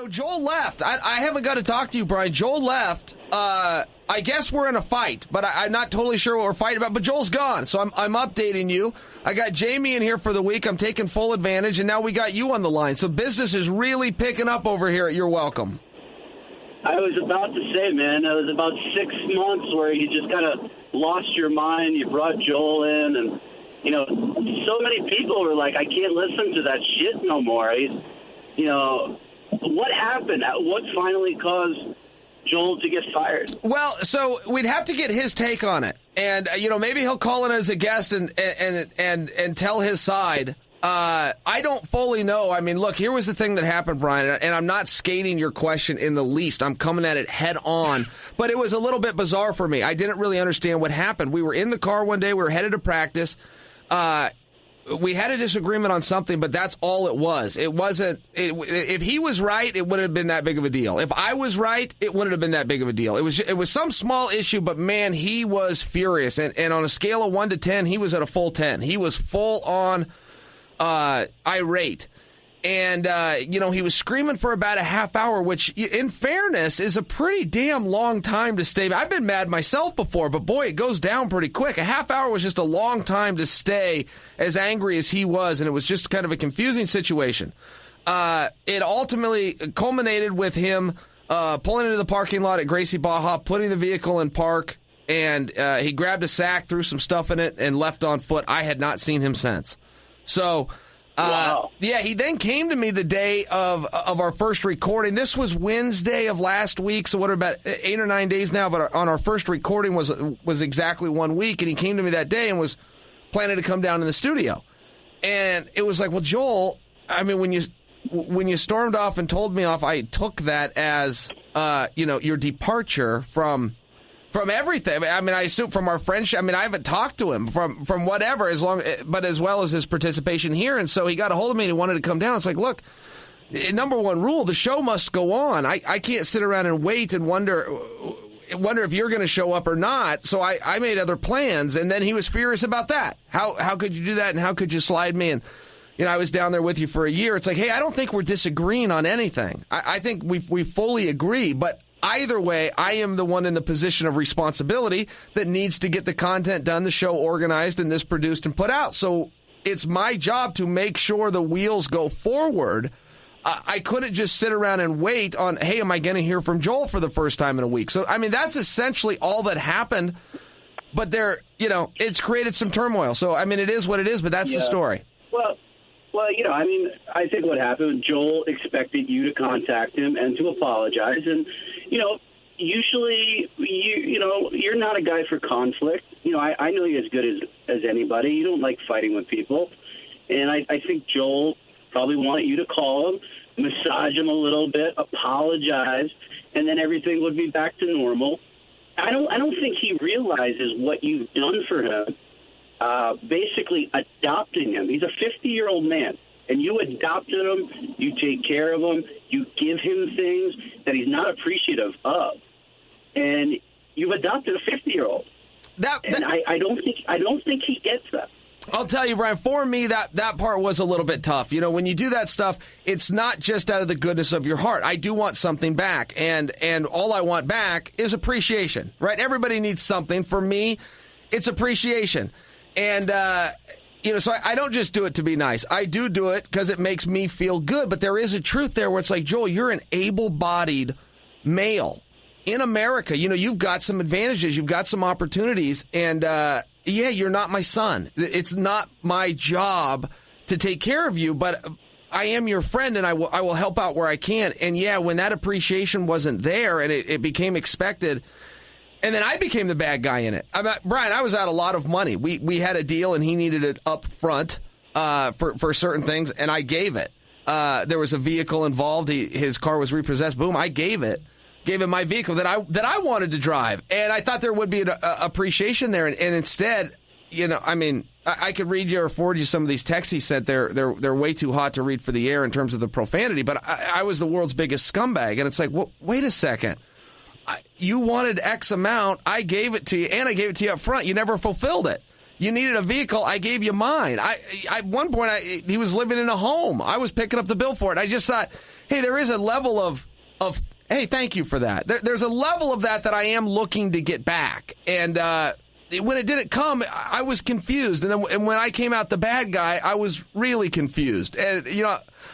Joel left. I haven't got to talk to you, Brian. Joel left. I guess we're in a fight, but I'm not totally sure what we're fighting about. But Joel's gone, so I'm updating you. I got Jamie in here for the week. I'm taking full advantage, and now we got you on the line. So business is really picking up over here at You're Welcome. I was about to say, man, it was about 6 months where you just kind of lost your mind. You brought Joel in, and, so many people were like, I can't listen to that shit no more. What happened? What finally caused Joel to get fired? Well, so we'd have to get his take on it. And, maybe he'll call in as a guest and tell his side. I don't fully know. I mean, look, here was the thing that happened, Brian, and I'm not skating your question in the least. I'm coming at it head on, but it was a little bit bizarre for me. I didn't really understand what happened. We were in the car one day. We were headed to practice. We had a disagreement on something, but that's all it was. It wasn't. If he was right, it wouldn't have been that big of a deal. If I was right, it wouldn't have been that big of a deal. It was some small issue, but man, he was furious. And on a scale of 1 to 10, he was at a full 10. He was full on irate. And, he was screaming for about a half hour, which, in fairness, is a pretty damn long time to stay. I've been mad myself before, but boy, it goes down pretty quick. A half hour was just a long time to stay as angry as he was, and it was just kind of a confusing situation. It ultimately culminated with him pulling into the parking lot at Gracie Baja, putting the vehicle in park, and he grabbed a sack, threw some stuff in it, and left on foot. I had not seen him since. So... Wow. Yeah, he then came to me the day of our first recording. This was Wednesday of last week, so what are about 8 or 9 days now, but on our first recording was exactly 1 week, and he came to me that day and was planning to come down in the studio. And it was like, well, Joel, I mean, when you stormed off and told me off, I took that as, your departure from everything. I mean, I assume from our friendship. I mean, I haven't talked to him from whatever, but as well as his participation here. And so he got a hold of me and he wanted to come down. It's like, look, number one rule, the show must go on. I can't sit around and wait and wonder if you're going to show up or not. So I made other plans. And then he was furious about that. How could you do that? And how could you slide me? And, I was down there with you for a year. It's like, hey, I don't think we're disagreeing on anything. I think we fully agree, but either way, I am the one in the position of responsibility that needs to get the content done, the show organized, and this produced and put out. So it's my job to make sure the wheels go forward. I couldn't just sit around and wait on, hey, am I going to hear from Joel for the first time in a week? So, I mean, that's essentially all that happened. But it's created some turmoil. So, I mean, it is what it is, but that's the story. Well, I think what happened, Joel expected you to contact him and to apologize. And, usually, you're not a guy for conflict. I know you as good as anybody. You don't like fighting with people. And I think Joel probably wanted you to call him, massage him a little bit, apologize, and then everything would be back to normal. I don't think he realizes what you've done for him. Basically adopting him. He's a 50-year-old man, and you adopted him, you take care of him, you give him things that he's not appreciative of, and you've adopted a 50-year-old. I don't think he gets that. I'll tell you, Brian, for me, that part was a little bit tough. When you do that stuff, it's not just out of the goodness of your heart. I do want something back, and all I want back is appreciation, right? Everybody needs something. For me, it's appreciation. And, so I don't just do it to be nice. I do it because it makes me feel good. But there is a truth there where it's like, Joel, you're an able-bodied male in America. You've got some advantages. You've got some opportunities. And, you're not my son. It's not my job to take care of you, but I am your friend, and I will help out where I can. And, when that appreciation wasn't there and it became expected, and then I became the bad guy in it. Brian, I was out a lot of money. We had a deal, and he needed it up front for certain things, and I gave it. There was a vehicle involved. His car was repossessed. Boom, I gave him my vehicle that I wanted to drive, and I thought there would be an appreciation there, and instead, I could read you or forward you some of these texts he sent. They're way too hot to read for the air in terms of the profanity, but I was the world's biggest scumbag, and it's like, well, wait a second. You wanted X amount, I gave it to you, and I gave it to you up front. You never fulfilled it. you needed a vehicle, I gave you mine. At one point, he was living in a home. I was picking up the bill for it. I just thought, hey, there is a level of hey, thank you for that. There's a level of that I am looking to get back. And when it didn't come, I was confused. And when I came out the bad guy, I was really confused. And,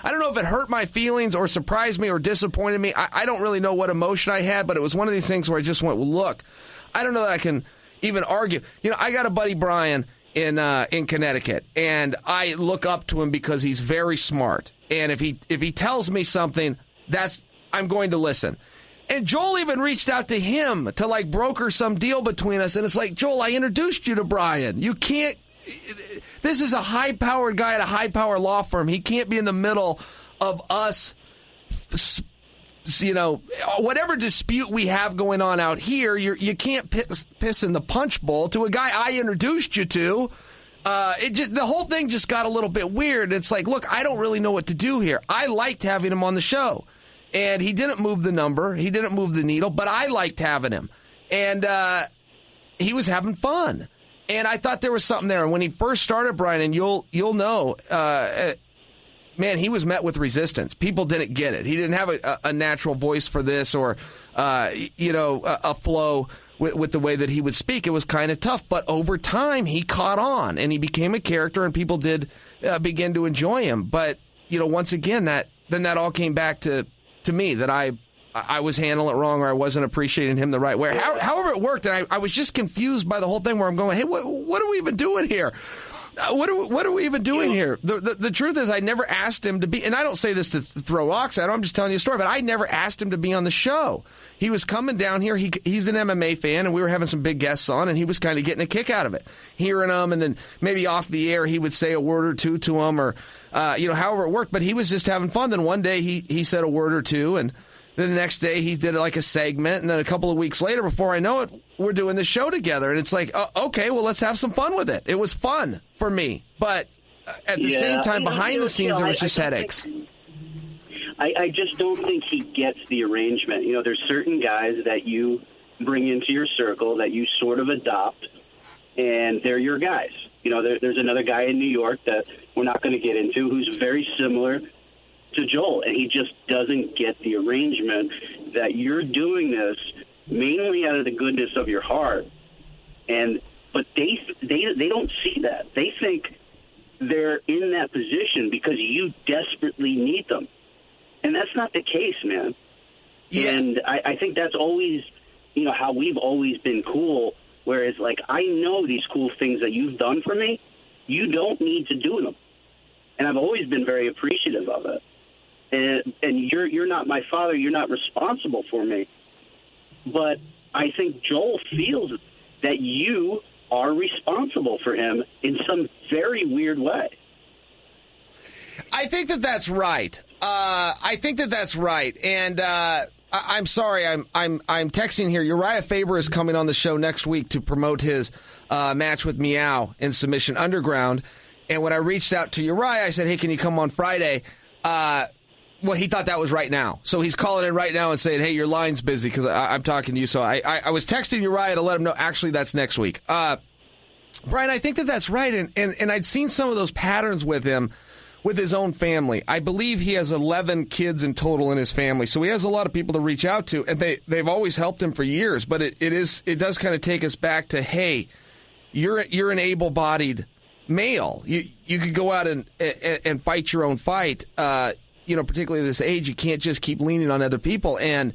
I don't know if it hurt my feelings or surprised me or disappointed me. I don't really know what emotion I had, but it was one of these things where I just went, well, look, I don't know that I can even argue. I got a buddy, Brian, in Connecticut, and I look up to him because he's very smart. And if he tells me something, I'm going to listen. And Joel even reached out to him to broker some deal between us. And it's like, Joel, I introduced you to Brian. You can't, this is a high-powered guy at a high-powered law firm. He can't be in the middle of us, whatever dispute we have going on out here. You can't piss in the punch bowl to a guy I introduced you to. The whole thing just got a little bit weird. It's like, look, I don't really know what to do here. I liked having him on the show. And he didn't move the number. He didn't move the needle, but I liked having him. And he was having fun. And I thought there was something there. And when he first started, Brian, and you'll know, man, he was met with resistance. People didn't get it. He didn't have a natural voice for this or, a flow with the way that he would speak. It was kind of tough. But over time, he caught on, and he became a character, and people did begin to enjoy him. But, once again, that all came back to me, that I was handling it wrong or I wasn't appreciating him the right way. However it worked, and I was just confused by the whole thing where I'm going, hey, what are we even doing here? What are we even doing here? The truth is I never asked him to be, and I don't say this to throw rocks at him, I'm just telling you a story, but I never asked him to be on the show. He was coming down here. He's an MMA fan, and we were having some big guests on, and he was kind of getting a kick out of it, hearing them, and then maybe off the air he would say a word or two to him, or however it worked. But he was just having fun. Then one day he said a word or two, and then the next day he did like a segment, and then a couple of weeks later, before I know it, we're doing the show together, and it's like, okay, well, let's have some fun with it. It was fun for me, but at the same time, behind the scenes, there was just headaches. I just don't think he gets the arrangement. There's certain guys that you bring into your circle that you sort of adopt, and they're your guys. There's another guy in New York that we're not going to get into who's very similar to Joel, and he just doesn't get the arrangement that you're doing this mainly out of the goodness of your heart. But they don't see that. They think they're in that position because you desperately need them. And that's not the case, man. Yeah. And I think that's always, how we've always been cool, whereas, I know these cool things that you've done for me, you don't need to do them. And I've always been very appreciative of it. And you're not my father, you're not responsible for me. But I think Joel feels that you are responsible for him in some very weird way. I think that's right. And I'm sorry, I'm texting here. Uriah Faber is coming on the show next week to promote his match with Meow in Submission Underground. And when I reached out to Uriah, I said, hey, can you come on Friday? Well, he thought that was right now. So he's calling in right now and saying, hey, your line's busy because I'm talking to you. So I was texting Uriah to let him know, actually, that's next week. Brian, I think that's right. And I'd seen some of those patterns with him, with his own family. I believe he has 11 kids in total in his family. So he has a lot of people to reach out to, and they've always helped him for years. But it does kind of take us back to, hey, you're an able-bodied male. You could go out and fight your own fight. Particularly at this age, you can't just keep leaning on other people. And,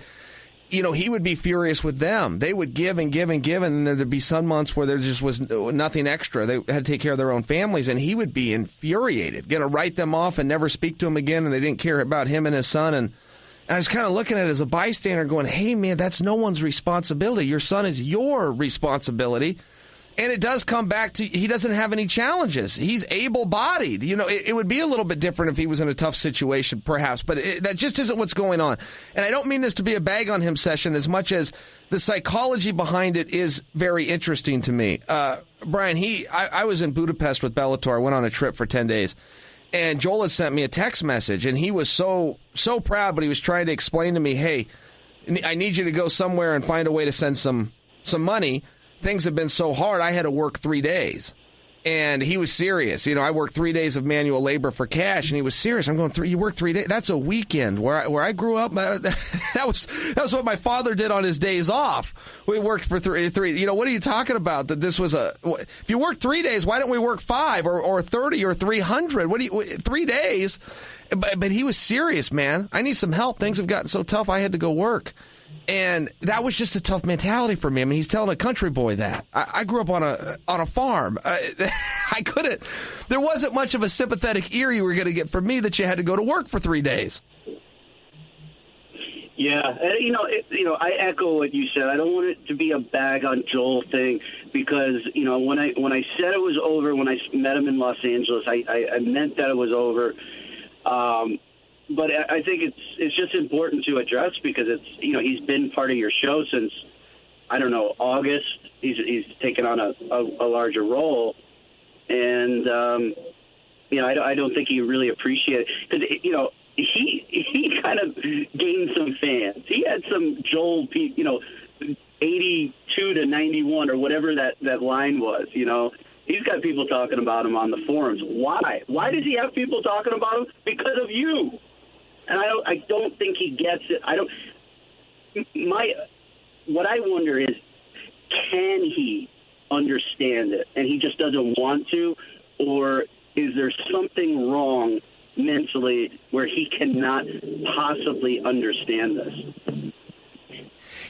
he would be furious with them. They would give and give and give, and then there'd be some months where there just was nothing extra. They had to take care of their own families, and he would be infuriated, going to write them off and never speak to them again, and they didn't care about him and his son. And I was kind of looking at it as a bystander going, hey, man, that's no one's responsibility. Your son is your responsibility. And it does come back to he doesn't have any challenges. He's able-bodied. It would be a little bit different if he was in a tough situation, perhaps, but that just isn't what's going on. And I don't mean this to be a bag on him session as much as the psychology behind it is very interesting to me. Brian, I was in Budapest with Bellator. I went on a trip for 10 days, and Joel had sent me a text message, and he was so proud, but he was trying to explain to me, hey, I need you to go somewhere and find a way to send some money. Things have been so hard, I had to work 3 days. And he was serious. I worked 3 days of manual labor for cash, and he was serious. I'm going, you work 3 days? That's a weekend. Where I grew up, that was what my father did on his days off. We worked for three. What are you talking about? That this was if you work 3 days, why don't we work 5 or 30 or 300? 3 days? But he was serious, man. I need some help. Things have gotten so tough, I had to go work. And that was just a tough mentality for me. I mean, he's telling a country boy that. I grew up on a farm. I couldn't. There wasn't much of a sympathetic ear you were going to get from me that you had to go to work for 3 days. Yeah, I echo what you said. I don't want it to be a bag on Joel thing because when I said it was over, when I met him in Los Angeles, I meant that it was over. But I think it's just important to address because he's been part of your show since, I don't know, August. He's taken on a larger role, and I don't think he really appreciated it because he kind of gained some fans. He had some Joel, 82 to 91 or whatever that line was. He's got people talking about him on the forums. Why? Why does he have people talking about him? Because of you. And I don't think he gets it. What I wonder is, can he understand it and he just doesn't want to, or is there something wrong mentally where he cannot possibly understand this?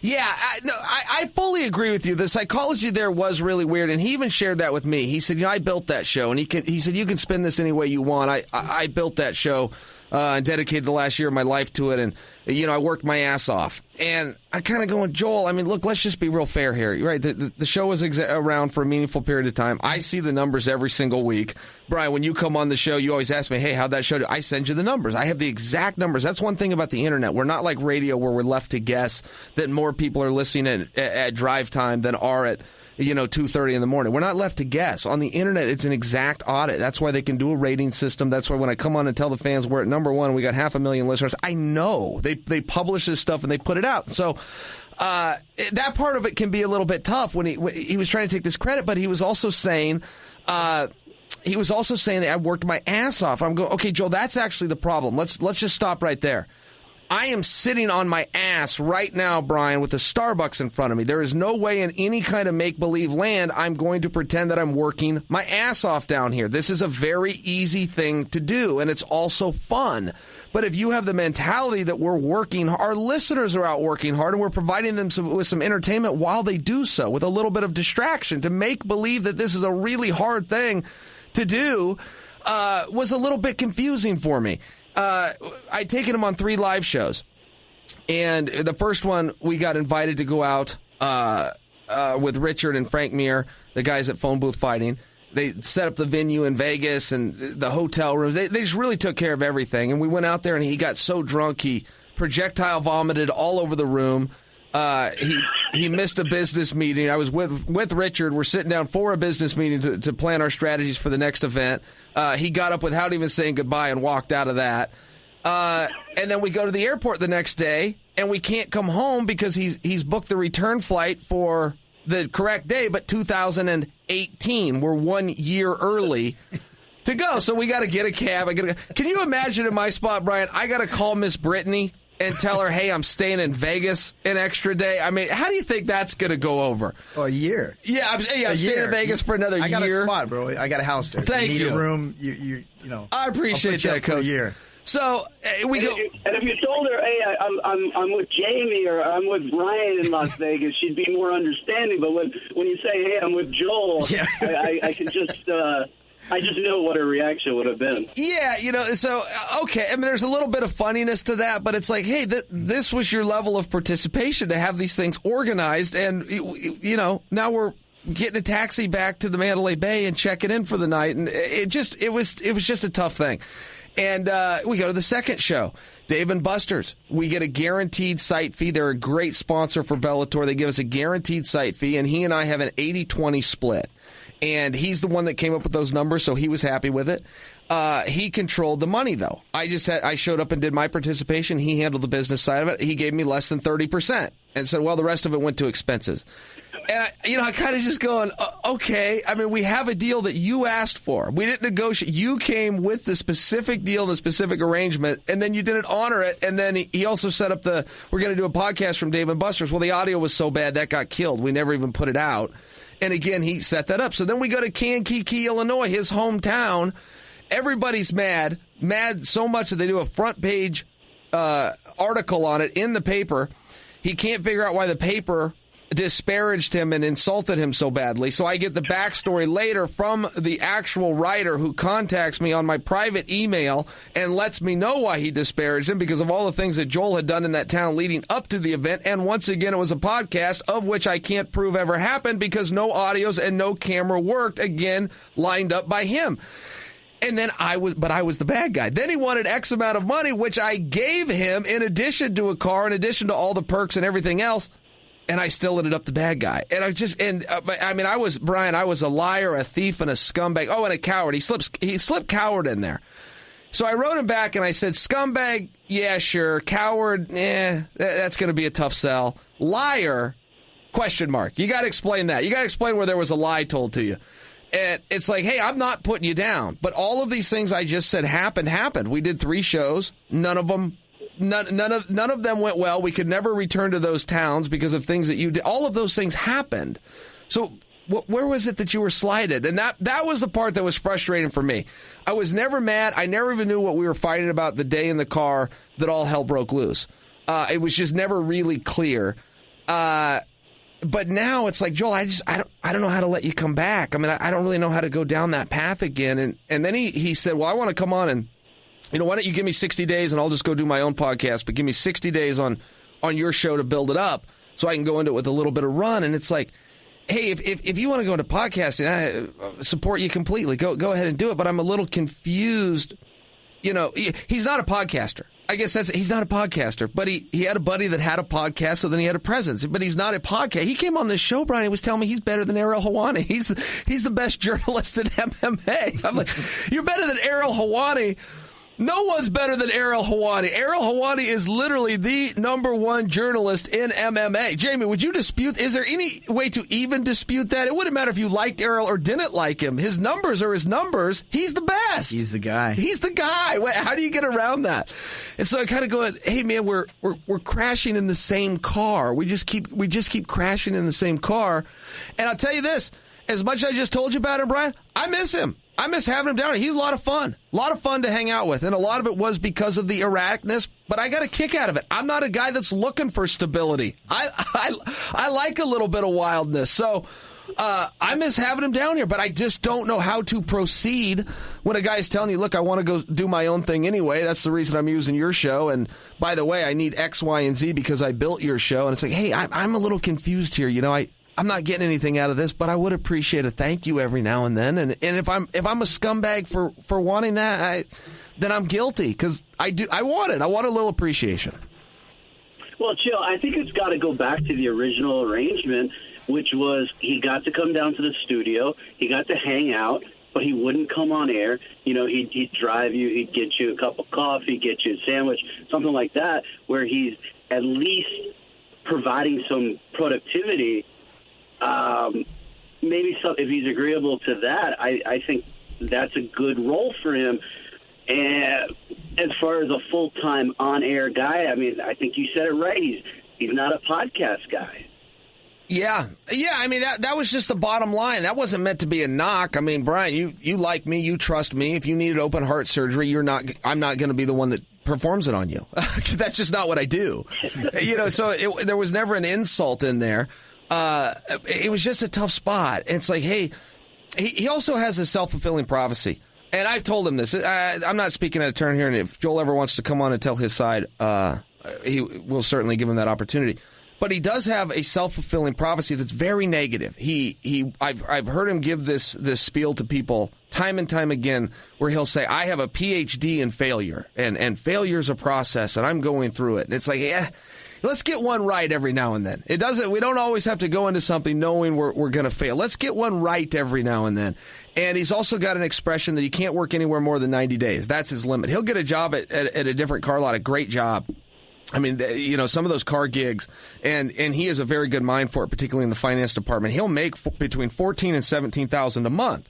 Yeah, I fully agree with you. The psychology there was really weird, and he even shared that with me. He said, I built that show, and he said, you can spin this any way you want. I built that show and dedicated the last year of my life to it, and I worked my ass off. And I kind of going, Joel, I mean, look, let's just be real fair here. Right? The show was around for a meaningful period of time. I see the numbers every single week. Brian, when you come on the show, you always ask me, hey, how'd that show do? I send you the numbers. I have the exact numbers. That's one thing about the internet. We're not like radio where we're left to guess that more people are listening at drive time than are at 2:30 in the morning. We're not left to guess. On the internet, it's an exact audit. That's why they can do a rating system. That's why when I come on and tell the fans we're at number one, we got 500,000 listeners, I know. They publish this stuff and they put it out. So that part of it can be a little bit tough when he was trying to take this credit, but he was also saying that I worked my ass off. I'm going, okay, Joel, that's actually the problem. Let's just stop right there. I am sitting on my ass right now, Brian, with a Starbucks in front of me. There is no way in any kind of make-believe land I'm going to pretend that I'm working my ass off down here. This is a very easy thing to do, and it's also fun. But if you have the mentality that we're working, our listeners are out working hard, and we're providing them with some entertainment while they do so, with a little bit of distraction, to make believe that this is a really hard thing to do was a little bit confusing for me. I'd taken him on 3 live shows, and the first one we got invited to go out with Richard and Frank Mir, the guys at Phone Booth Fighting. They set up the venue in Vegas and the hotel rooms. They just really took care of everything, and we went out there, and he got so drunk he projectile vomited all over the room. He missed a business meeting. I was with Richard. We're sitting down for a business meeting to plan our strategies for the next event. He got up without even saying goodbye and walked out of that. And then we go to the airport the next day, and we can't come home because he's booked the return flight for the correct day, but 2018. We're 1 year early to go. So we got to get a cab. Can you imagine in my spot, Brian? I got to call Miss Brittany and tell her, hey, I'm staying in Vegas an extra day. I mean, how do you think that's going to go over? Oh, a year. Yeah, I'm staying in Vegas for another year. I got a spot, bro. I got a house there. Thank you. Need a room. You know. I appreciate that, Coach. For a year. So we go. And if you told her, hey, I'm with Jamie or I'm with Brian in Las Vegas, she'd be more understanding. But when you say, hey, I'm with Joel, yeah. I can just. I just know what her reaction would have been. Yeah, so, okay. I mean, there's a little bit of funniness to that, but it's like, hey, this was your level of participation to have these things organized, and, now we're getting a taxi back to the Mandalay Bay and checking in for the night, and it was just a tough thing. And we go to the second show, Dave & Buster's. We get a guaranteed site fee. They're a great sponsor for Bellator. They give us a guaranteed site fee, and he and I have an 80-20 split. And he's the one that came up with those numbers, so he was happy with it. He controlled the money, though. I showed up and did my participation. He handled the business side of it. He gave me less than 30%. And said, well, the rest of it went to expenses. And I kind of just going, okay. I mean, we have a deal that you asked for. We didn't negotiate. You came with the specific deal, the specific arrangement, and then you didn't honor it. And then he also set up we're going to do a podcast from Dave & Buster's. Well, the audio was so bad that got killed. We never even put it out. And again, he set that up. So then we go to Kankakee, Illinois, his hometown. Everybody's mad so much that they do a front page article on it in the paper. He can't figure out why the paper disparaged him and insulted him so badly. So I get the backstory later from the actual writer who contacts me on my private email and lets me know why he disparaged him because of all the things that Joel had done in that town leading up to the event. And once again, it was a podcast of which I can't prove ever happened because no audios and no camera worked, again, lined up by him. And then I was the bad guy. Then he wanted X amount of money, which I gave him in addition to a car, in addition to all the perks and everything else. And I still ended up the bad guy. And I was a liar, a thief, and a scumbag. Oh, and a coward. He slipped coward in there. So I wrote him back and I said, scumbag, yeah, sure. Coward, that's going to be a tough sell. Liar, question mark. You got to explain that. You got to explain where there was a lie told to you. And it's like, hey, I'm not putting you down. But all of these things I just said happened. We did 3 shows. None of them went well. We could never return to those towns because of things that you did. All of those things happened. So where was it that you were slighted? And that was the part that was frustrating for me. I was never mad. I never even knew what we were fighting about the day in the car that all hell broke loose. It was just never really clear. But now it's like, Joel, I don't know how to let you come back. I mean, I don't really know how to go down that path again. And then he said, well, I want to come on and, why don't you give me 60 days and I'll just go do my own podcast, but give me 60 days on your show to build it up so I can go into it with a little bit of run. And it's like, hey, if you want to go into podcasting, I support you completely. Go ahead and do it. But I'm a little confused. He's not a podcaster. I guess he's not a podcaster, but he had a buddy that had a podcast, so then he had a presence. But he's not a podcast. He came on this show, Brian. He was telling me he's better than Ariel Helwani. He's the best journalist in MMA. I'm like, you're better than Ariel Helwani. No one's better than Ariel Helwani. Ariel Helwani is literally the #1 journalist in MMA. Jamie, would you dispute? Is there any way to even dispute that? It wouldn't matter if you liked Ariel or didn't like him. His numbers are his numbers. He's the best. He's the guy. He's the guy. How do you get around that? And so I kind of go, hey man, we're crashing in the same car. We just keep crashing in the same car. And I'll tell you this: as much as I just told you about him, Brian, I miss him. I miss having him down here. He's a lot of fun. A lot of fun to hang out with. And a lot of it was because of the erraticness, but I got a kick out of it. I'm not a guy that's looking for stability. I like a little bit of wildness. So I miss having him down here, but I just don't know how to proceed when a guy's telling you, look, I want to go do my own thing anyway. That's the reason I'm using your show. And by the way, I need X, Y, and Z because I built your show. And it's like, hey, I'm a little confused here. I'm not getting anything out of this, but I would appreciate a thank you every now and then. And if I'm a scumbag for wanting that, then I'm guilty because I want it. I want a little appreciation. Well, Chael, I think it's got to go back to the original arrangement, which was he got to come down to the studio, he got to hang out, but he wouldn't come on air. He'd drive you, he'd get you a cup of coffee, get you a sandwich, something like that, where he's at least providing some productivity. Maybe if he's agreeable to that, I think that's a good role for him. And as far as a full-time on-air guy, I mean, I think you said it right. He's not a podcast guy. Yeah. I mean, that was just the bottom line. That wasn't meant to be a knock. I mean, Brian, you like me, you trust me. If you needed open heart surgery, I'm not going to be the one that performs it on you. That's just not what I do. So there was never an insult in there. It was just a tough spot. And it's like, hey, he also has a self-fulfilling prophecy. And I've told him this. I'm not speaking out of turn here, and if Joel ever wants to come on and tell his side, he will certainly give him that opportunity. But he does have a self-fulfilling prophecy that's very negative. I've heard him give this spiel to people time and time again, where he'll say, I have a PhD in failure, and failure's a process, and I'm going through it. And it's like, let's get one right every now and then. We don't always have to go into something knowing we're going to fail. Let's get one right every now and then. And he's also got an expression that he can't work anywhere more than 90 days. That's his limit. He'll get a job at a different car lot, a great job. I mean, some of those car gigs, and he has a very good mind for it, particularly in the finance department. He'll make between $14,000 and $17,000 a month.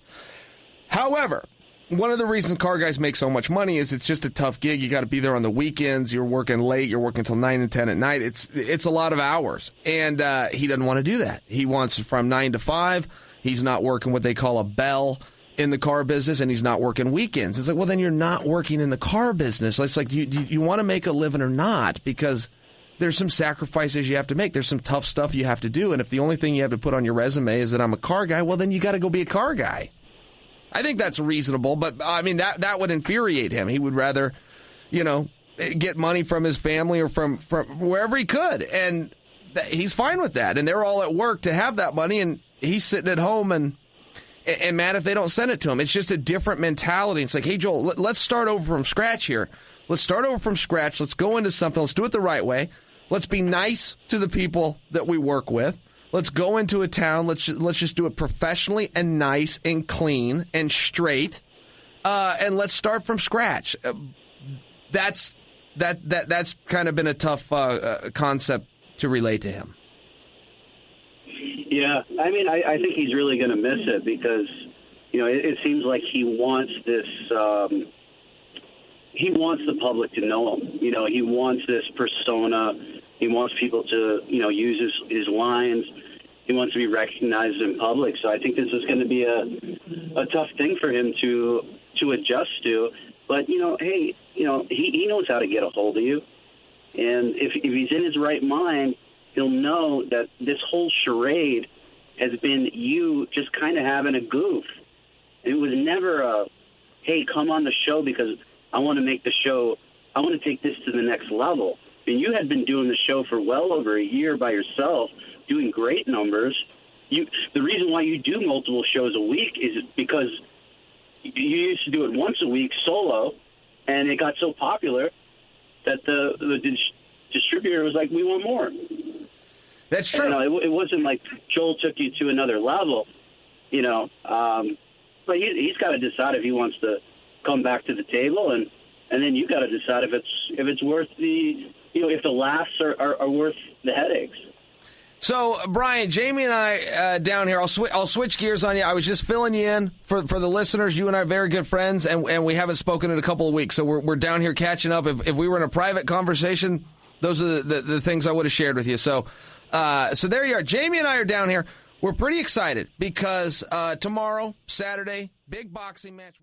However, one of the reasons car guys make so much money is it's just a tough gig. You got to be there on the weekends. You're working late. You're working till 9 and 10 at night. It's a lot of hours, and he doesn't want to do that. He wants from 9 to 5. He's not working what they call a bell in the car business, and he's not working weekends. It's like, well, then you're not working in the car business. It's like, you want to make a living or not? Because there's some sacrifices you have to make. There's some tough stuff you have to do. And if the only thing you have to put on your resume is that I'm a car guy, well, then you got to go be a car guy. I think that's reasonable, but I mean, that would infuriate him. He would rather, get money from his family or from wherever he could. And he's fine with that. And they're all at work to have that money, and he's sitting at home and mad if they don't send it to him. It's just a different mentality. It's like, hey, Joel, let's start over from scratch here. Let's start over from scratch. Let's go into something. Let's do it the right way. Let's be nice to the people that we work with. Let's go into a town. Let's just do it professionally and nice and clean and straight. And let's start from scratch. That's kind of been a tough concept to relate to him. Yeah, I mean, I think he's really going to miss it because, it seems like he wants this. He wants the public to know him. He wants this persona. He wants people to, use his lines. He wants to be recognized in public. So I think this is going to be a tough thing for him to adjust to. But, hey, he knows how to get a hold of you. And if he's in his right mind, he'll know that this whole charade has been you just kind of having a goof. It was never a, hey, come on the show because I want to make the show, I want to take this to the next level. And you had been doing the show for well over a year by yourself, doing great numbers. The reason why you do multiple shows a week is because you used to do it once a week solo, and it got so popular that the distributor was like, we want more. That's true. It wasn't like Joel took you to another level, but he's got to decide if he wants to come back to the table, and then you got to decide if it's worth the, if the laughs are worth the headaches. So, Brian, Jamie and I down here, I'll switch gears on you. I was just filling you in for the listeners. You and I are very good friends, and we haven't spoken in a couple of weeks. So we're down here catching up. If we were in a private conversation, those are the things I would have shared with you. So there you are. Jamie and I are down here. We're pretty excited because tomorrow, Saturday, big boxing match.